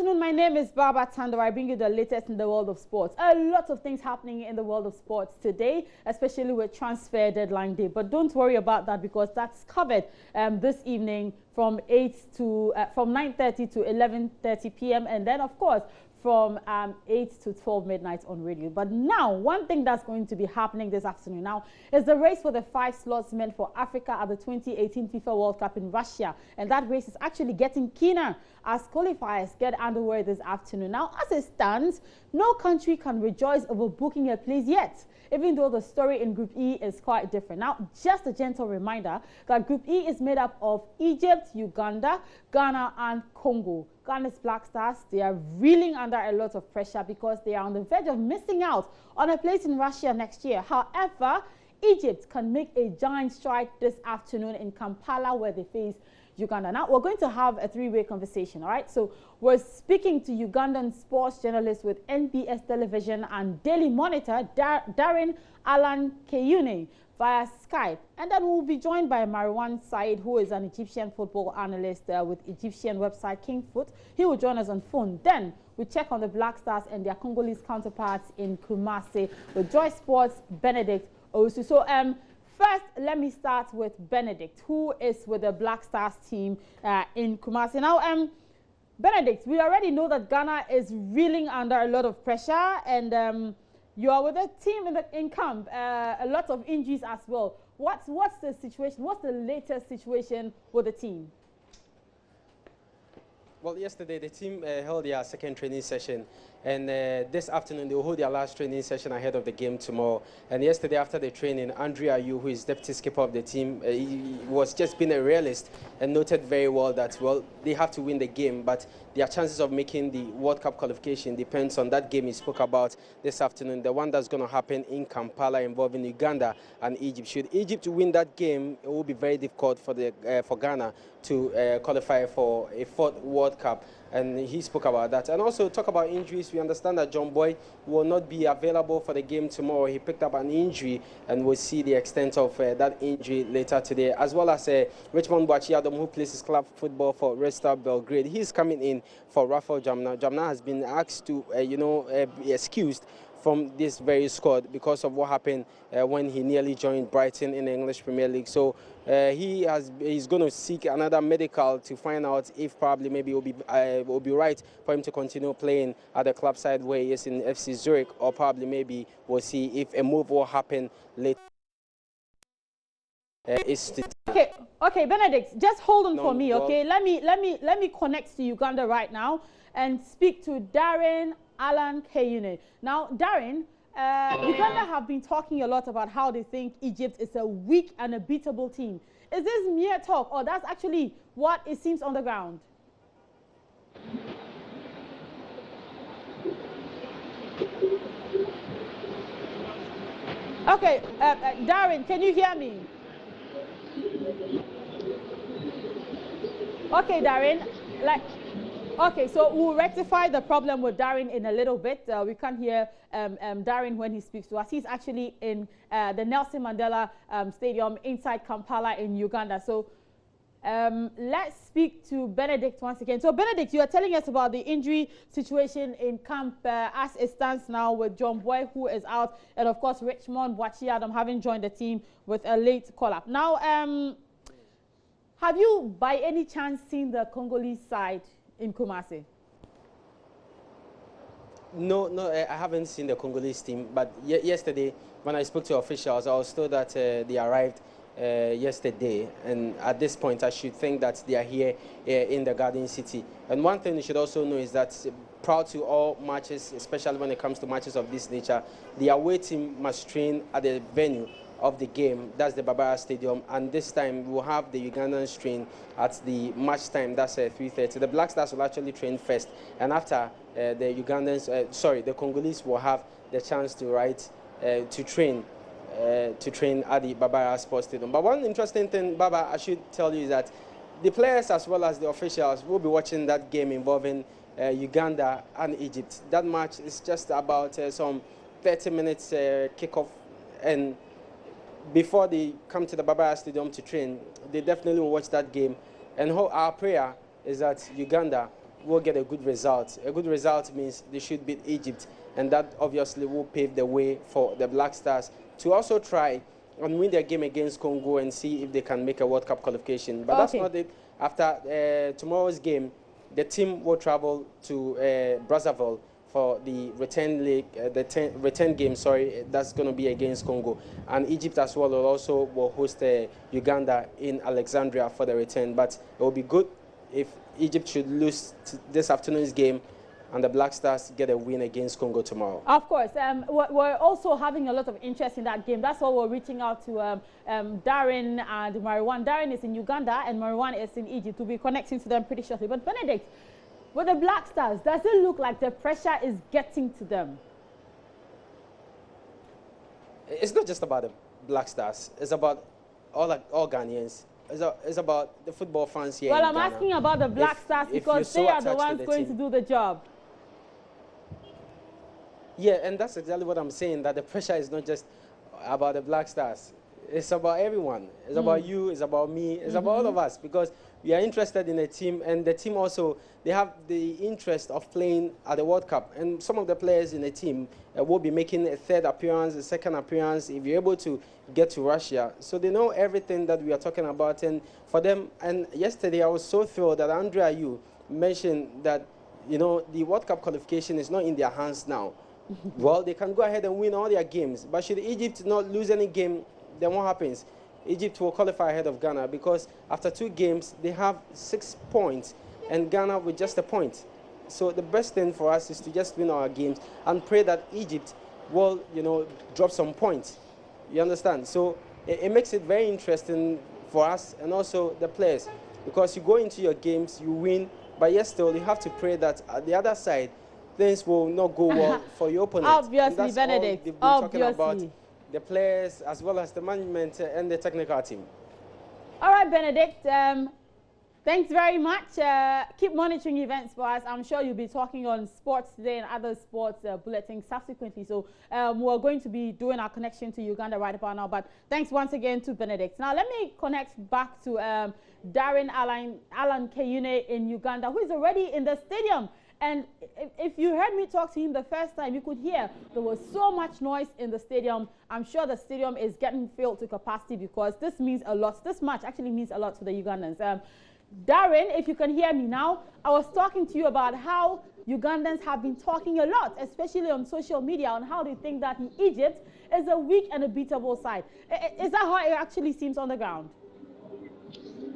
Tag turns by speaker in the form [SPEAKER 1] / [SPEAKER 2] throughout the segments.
[SPEAKER 1] afternoon. My name is Baba Tando. I bring you the latest in the world of sports. A lot of things happening in the world of sports today, especially with transfer deadline day. But don't worry about that because that's covered this evening from 9:30 to 11:30 p.m. and then, of course, from 8 to 12 midnight on radio. But now, one thing that's going to be happening this afternoon now is the race for the 5 slots meant for Africa at the 2018 FIFA World Cup in Russia. And that race is actually getting keener as qualifiers get underway this afternoon. Now, as it stands, no country can rejoice over booking a place yet, even though the story in Group E is quite different. Now, just a gentle reminder that Group E is made up of Egypt, Uganda, Ghana, and Congo. Ghana's Black Stars, they are reeling under a lot of pressure because they are on the verge of missing out on a place in Russia next year. However, Egypt can make a giant stride this afternoon in Kampala where they face Uganda. Now, we're going to have a three-way conversation, all right? So, we're speaking to Ugandan sports journalist with NBS Television and Daily Monitor, Darren Alan Keyune, via Skype. And then we'll be joined by Marwan Said, who is an Egyptian football analyst with Egyptian website Kingfoot. He will join us on phone. Then we check on the Black Stars and their Congolese counterparts in Kumasi with Joy Sports' Benedict Owusu. So, first, let me start with Benedict, who is with the Black Stars team in Kumasi. Now, Benedict, we already know that Ghana is reeling under a lot of pressure, and you are with a team in camp, a lot of injuries as well. What's the situation? What's the latest situation with the team?
[SPEAKER 2] Well, yesterday the team held their second training session, and this afternoon they will hold their last training session ahead of the game tomorrow. And yesterday after the training, Andrea Yu, who is deputy skipper of the team, he was just being a realist and noted very well that, well, they have to win the game, but their chances of making the World Cup qualification depends on that game he spoke about this afternoon, the one that's going to happen in Kampala involving Uganda and Egypt. Should Egypt win that game, it will be very difficult for Ghana to qualify for a 4th World Cup. And he spoke about that. And also talk about injuries. We understand that John Boy will not be available for the game tomorrow. He picked up an injury, and we'll see the extent of that injury later today. As well as Richmond Boachiadom, who plays his club football for Red Star Belgrade. He's coming in for Rafael Jamna. Jamna has been asked to, be excused from this very squad because of what happened when he nearly joined Brighton in the English Premier League. So he's going to seek another medical to find out if probably maybe it will be right for him to continue playing at the club side where he is in FC Zurich, or probably maybe we'll see if a move will happen later.
[SPEAKER 1] Okay, Benedict, just hold on for me, okay? Let me connect to Uganda right now and speak to Darren Alan Keyune. Now, Darren, Uganda have been talking a lot about how they think Egypt is a weak and a beatable team. Is this mere talk, or that's actually what it seems on the ground? Okay, Darren, can you hear me? Okay, Darren, okay, so we'll rectify the problem with Darren in a little bit. We can't hear Darren when he speaks to us. He's actually in the Nelson Mandela Stadium inside Kampala in Uganda. So let's speak to Benedict once again. So Benedict, you are telling us about the injury situation in camp as it stands now with John Boy, who is out, and of course Richmond Boachiadom having joined the team with a late call-up. Now, have you by any chance seen the Congolese side in Kumasi?
[SPEAKER 2] No, I haven't seen the Congolese team, but yesterday when I spoke to officials, I was told that they arrived yesterday, and at this point I should think that they are here in the Garden City. And one thing you should also know is that prior to all matches, especially when it comes to matches of this nature, the away team must train at the venue of the game, that's the Barbara Stadium, and this time we'll have the Ugandans train at the match time, that's 3:30. The Black Stars will actually train first, and after the Congolese will have the chance to train at the Barbara Sports Stadium. But one interesting thing, Baba, I should tell you is that the players as well as the officials will be watching that game involving Uganda and Egypt. That match is just about some 30 minutes kickoff, and before they come to the Barbara Stadium to train, they definitely will watch that game. And our prayer is that Uganda will get a good result. A good result means they should beat Egypt, and that obviously will pave the way for the Black Stars to also try and win their game against Congo and see if they can make a World Cup qualification. But that's not it. After tomorrow's game, the team will travel to Brazzaville for the return leg, return game. Sorry, that's going to be against Congo, and Egypt as well will host Uganda in Alexandria for the return. But it will be good if Egypt should lose this afternoon's game and the Black Stars get a win against Congo tomorrow.
[SPEAKER 1] Of course. We're also having a lot of interest in that game. That's why we're reaching out to Darren and Mariwan. Darren is in Uganda and Mariwan is in Egypt. We'll be connecting to them pretty shortly. But Benedict, with the Black Stars, does it look like the pressure is getting to them?
[SPEAKER 2] It's not just about the Black Stars. It's about all Ghanaians. It's about the football fans here.
[SPEAKER 1] Well,
[SPEAKER 2] in
[SPEAKER 1] I'm
[SPEAKER 2] Ghana.
[SPEAKER 1] asking about the Black Stars because they are the ones going to do the job.
[SPEAKER 2] Yeah, and that's exactly what I'm saying, that the pressure is not just about the Black Stars. It's about everyone. It's about you, it's about me, it's about all of us, because we are interested in a team, and the team also, they have the interest of playing at the World Cup. And some of the players in the team will be making a third appearance, a second appearance, if you're able to get to Russia. So they know everything that we are talking about. And for them, and yesterday I was so thrilled that Andrea Yu mentioned that, you know, the World Cup qualification is not in their hands now. Well, they can go ahead and win all their games. But should Egypt not lose any game, then what happens? Egypt will qualify ahead of Ghana, because after 2 games, they have 6 points, and Ghana with just a point. So the best thing for us is to just win our games and pray that Egypt will, you know, drop some points. You understand? So it makes it very interesting for us and also the players, because you go into your games, you win, but yet still you have to pray that at the other side, things will not go well for your opponent.
[SPEAKER 1] Obviously, Benedict.
[SPEAKER 2] They've been talking about the players as well as the management and the technical team.
[SPEAKER 1] All right, Benedict. Thanks very much. Keep monitoring events for us. I'm sure you'll be talking on sports today and other sports bulletins subsequently. So we're going to be doing our connection to Uganda right about now. But thanks once again to Benedict. Now let me connect back to Darren Alan Kayune in Uganda, who is already in the stadium. And if you heard me talk to him the first time, you could hear there was so much noise in the stadium. I'm sure the stadium is getting filled to capacity, because this means a lot. This match actually means a lot to the Ugandans. Darren, if you can hear me now, I was talking to you about how Ugandans have been talking a lot, especially on social media, on how they think that Egypt is a weak and a beatable side. Is that how it actually seems on the ground?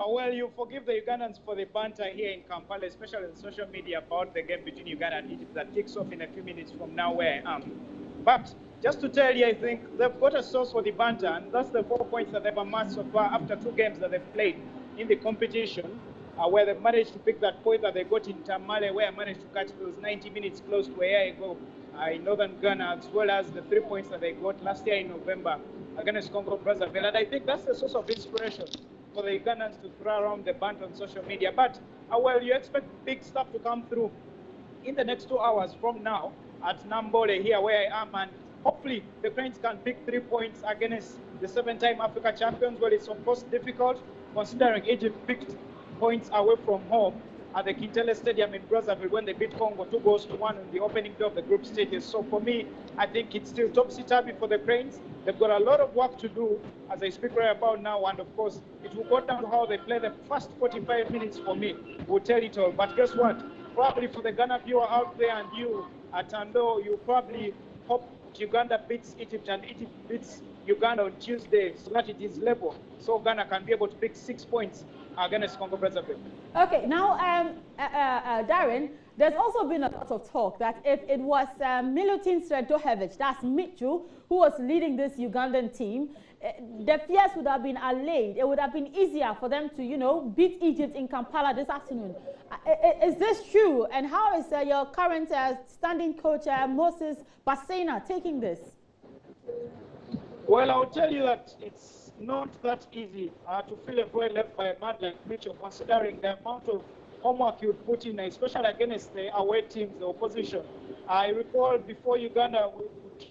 [SPEAKER 3] Well, you forgive the Ugandans for the banter here in Kampala, especially on social media, about the game between Uganda and Egypt that kicks off in a few minutes from now where I am. But just to tell you, I think they've got a source for the banter, and that's the 4 points that they've amassed so far after 2 games that they've played in the competition, where they've managed to pick that point that they got in Tamale, where I managed to catch those 90 minutes close to a year ago in northern Ghana, as well as the 3 points that they got last year in November against Congo Brazzaville. And I think that's the source of inspiration for the Ugandans to throw around the band on social media. But, well, you expect big stuff to come through in the next 2 hours from now at Nambole here where I am, and hopefully the Cranes can pick 3 points against the 7-time Africa champions. Well, it's of course difficult considering Egypt picked points away from home at the Kintele Stadium in Brazzaville when they beat Congo 2-1 on the opening day of the group stages. So for me, I think it's still topsy-turvy for the Cranes. They've got a lot of work to do as I speak right about now, and of course, it will go down to how they play the first 45 minutes for me. We'll tell it all. But guess what? Probably for the Ghana viewer out there and you at Tando, you probably hope Uganda beats Egypt and Egypt beats Uganda on Tuesday so that it is level, so Ghana can be able to pick 6 points against Congo Brazzaville.
[SPEAKER 1] Okay, now, Darren, there's also been a lot of talk that if it was Milutin Sredojevic, that's Mitchell, who was leading this Ugandan team, the fears would have been allayed. It would have been easier for them to, you know, beat Egypt in Kampala this afternoon. Is this true? And how is your current standing coach, Moses Basena, taking this?
[SPEAKER 3] Well, I'll tell you that it's not that easy to fill a void left by a man like Mitchell, considering the amount of homework you'd put in, especially against the away teams, the opposition. I recall before Uganda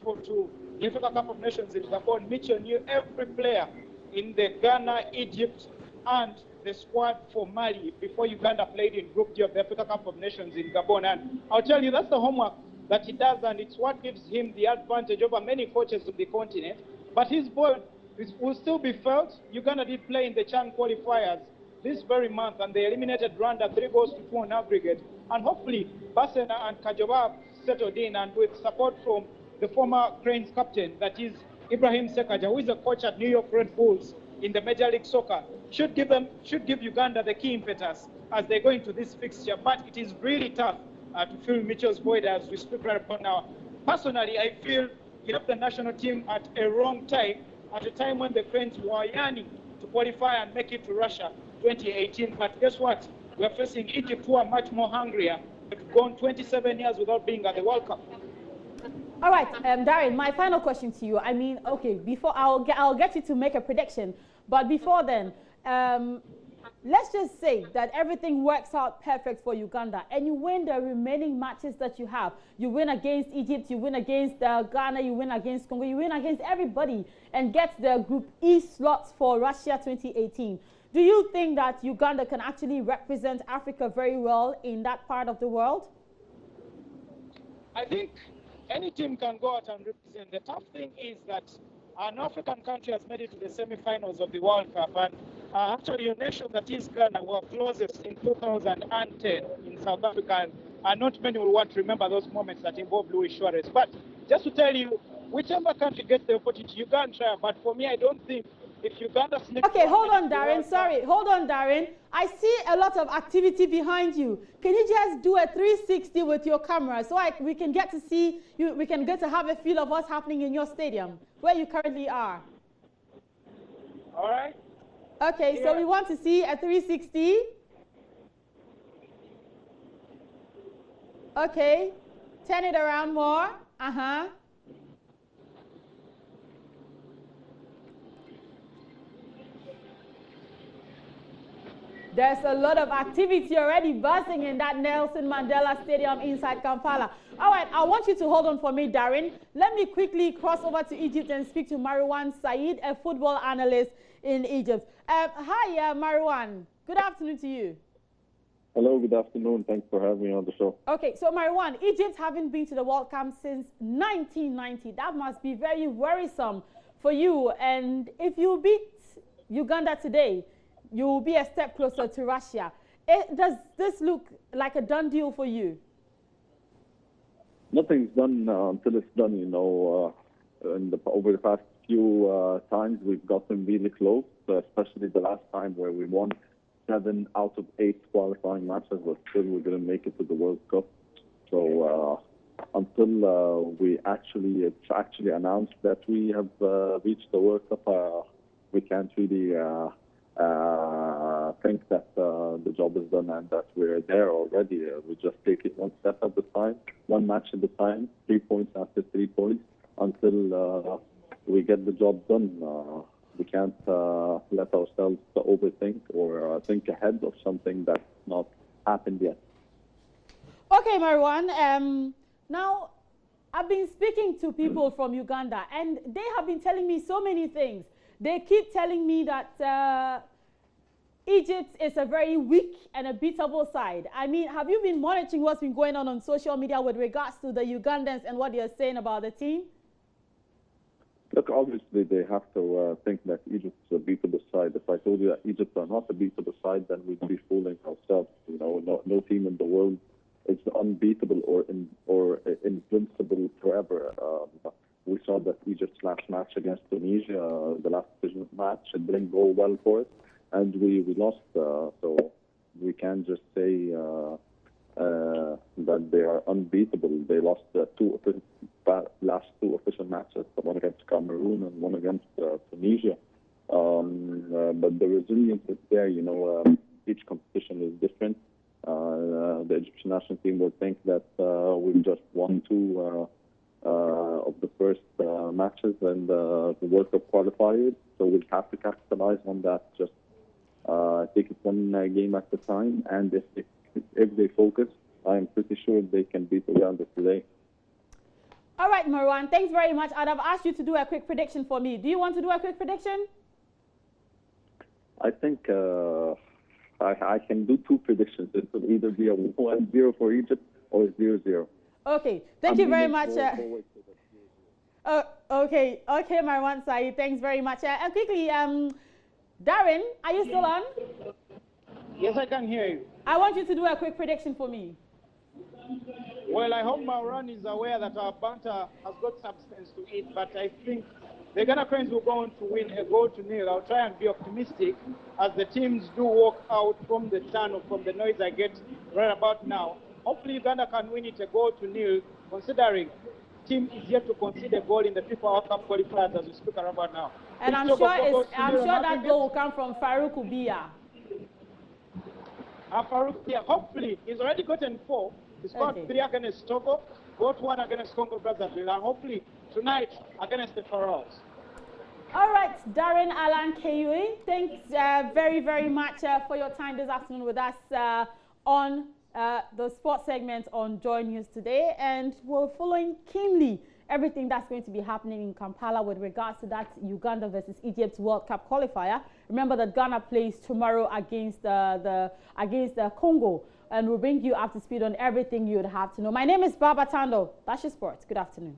[SPEAKER 3] went to the Africa Cup of Nations in Gabon, Mitchell knew every player in the Ghana, Egypt, and the squad for Mali before Uganda played in Group D of the Africa Cup of Nations in Gabon. And I'll tell you, that's the homework that he does, and it's what gives him the advantage over many coaches of the continent. But his ball will still be felt. Uganda did play in the CHAN qualifiers this very month, and they eliminated Rwanda 3-2 on aggregate. And hopefully, Basena and Kajoba settled in, and with support from the former Cranes captain, that is Ibrahim Sekaja, who is a coach at New York Red Bulls in the Major League Soccer, should give Uganda the key impetus as they go into this fixture. But it is really tough to fill Mitchell's void as we speak right about now. Personally, I feel he left the national team at a wrong time, at a time when the Cranes were yearning to qualify and make it to Russia 2018. But guess what? We are facing Egypt, who are much more hungrier. They've gone 27 years without being at the World Cup.
[SPEAKER 1] All right, Darren, my final question to you. I mean, okay, before I'll get you to make a prediction, but before then, let's just say that everything works out perfect for Uganda and you win the remaining matches that you have. You win against Egypt, you win against Ghana, you win against Congo, you win against everybody and get the Group E slots for Russia 2018. Do you think that Uganda can actually represent Africa very well in that part of the world?
[SPEAKER 3] I think any team can go out and represent. The tough thing is that an African country has made it to the semi-finals of the World Cup, and actually a nation that is Ghana were closest in 2010 in South Africa, and not many will want to remember those moments that involved Luis Suarez. But just to tell you, whichever country gets the opportunity, you can try. But for me, I don't think if Uganda...
[SPEAKER 1] Okay, hold on, Darren. Sorry, hold on, Darren. I see a lot of activity behind you. Can you just do a 360 with your camera so we can get to see you, we can get to have a feel of what's happening in your stadium, where you currently are?
[SPEAKER 3] All right.
[SPEAKER 1] Okay, yeah. So we want to see a 360. Okay, turn it around more. Uh-huh. There's a lot of activity already buzzing in that Nelson Mandela Stadium inside Kampala. All right, I want you to hold on for me, Darren. Let me quickly cross over to Egypt and speak to Marwan Saeed, a football analyst in Egypt. Hi, Marwan. Good afternoon to you.
[SPEAKER 4] Hello, good afternoon. Thanks for having me on the show.
[SPEAKER 1] Okay, so Marwan, Egypt haven't been to the World Cup since 1990. That must be very worrisome for you. And if you beat Uganda today, you will be a step closer to Russia. Does this look like a done deal for you?
[SPEAKER 4] Nothing's done until it's done, you know. Over the past few times, we've gotten really close, especially the last time where we won 7 out of 8 qualifying matches, but still we're going to make it to the World Cup. So until it's actually announced that we have reached the World Cup, we can't really think that the job is done and that we're there already. We just take it one step at a time, one match at a time, 3 points after 3 points until we get the job done. We can't let ourselves overthink or think ahead of something that's not happened yet.
[SPEAKER 1] Okay, Marwan. Now, I've been speaking to people from Uganda, and they have been telling me so many things. They keep telling me that Egypt is a very weak and a beatable side. I mean, have you been monitoring what's been going on social media with regards to the Ugandans and what they're saying about the team?
[SPEAKER 4] Look, obviously they have to think that Egypt is a beatable side. If I told you that Egypt are not a beatable side, then we'd be fooling ourselves. You know, no team in the world is unbeatable or invincible forever. We saw that Egypt's last match against Tunisia, the last division match, it didn't go well for us, and we lost. So we can't just say that they are unbeatable. They lost last 2 official matches, the one against Cameroon and one against Tunisia. But the resilience is there. You know, each competition is different. The Egyptian national team will think that we've just won 2 of the first matches and the World Cup qualifiers. So we'll have to capitalize on that. Just take it one game at a time. And if they focus, I am pretty sure they can beat Uganda today.
[SPEAKER 1] All right, Marwan, thanks very much. I'd have asked you to do a quick prediction for me. Do you want to do a quick prediction?
[SPEAKER 4] I think I can do two predictions. It will either be a 1-0 for Egypt or 0-0.
[SPEAKER 1] Okay, thank you very much. Okay, Marwan Saeed, thanks very much. And quickly, Darren, are you still on?
[SPEAKER 3] Yes, I can hear you.
[SPEAKER 1] I want you to do a quick prediction for me.
[SPEAKER 3] Well, I hope Marwan is aware that our banter has got substance to it, but I think the Ghana Cranes will go on to win a 0-0. I'll try and be optimistic as the teams do walk out from the tunnel, from the noise I get right about now. Hopefully Uganda can win it a 0-0, considering team is yet to concede a goal in the FIFA World Cup qualifiers as we speak about now.
[SPEAKER 1] And I'm sure that goal will come from Farouk Ubia.
[SPEAKER 3] Farouk, yeah, hopefully he's already gotten 4. He scored 3 against Togo, got 1 against Congo Brazzaville, and hopefully tonight against the Pharaohs.
[SPEAKER 1] All right, Darren Alan Kayue, thanks very, very much for your time this afternoon with us on the sports segment on Joy News today. And we're following keenly everything that's going to be happening in Kampala with regards to that Uganda versus Egypt World Cup qualifier. Remember that Ghana plays tomorrow against the Congo, and we'll bring you up to speed on everything you'd have to know. My name is Baba Tando. That's your sports. Good afternoon.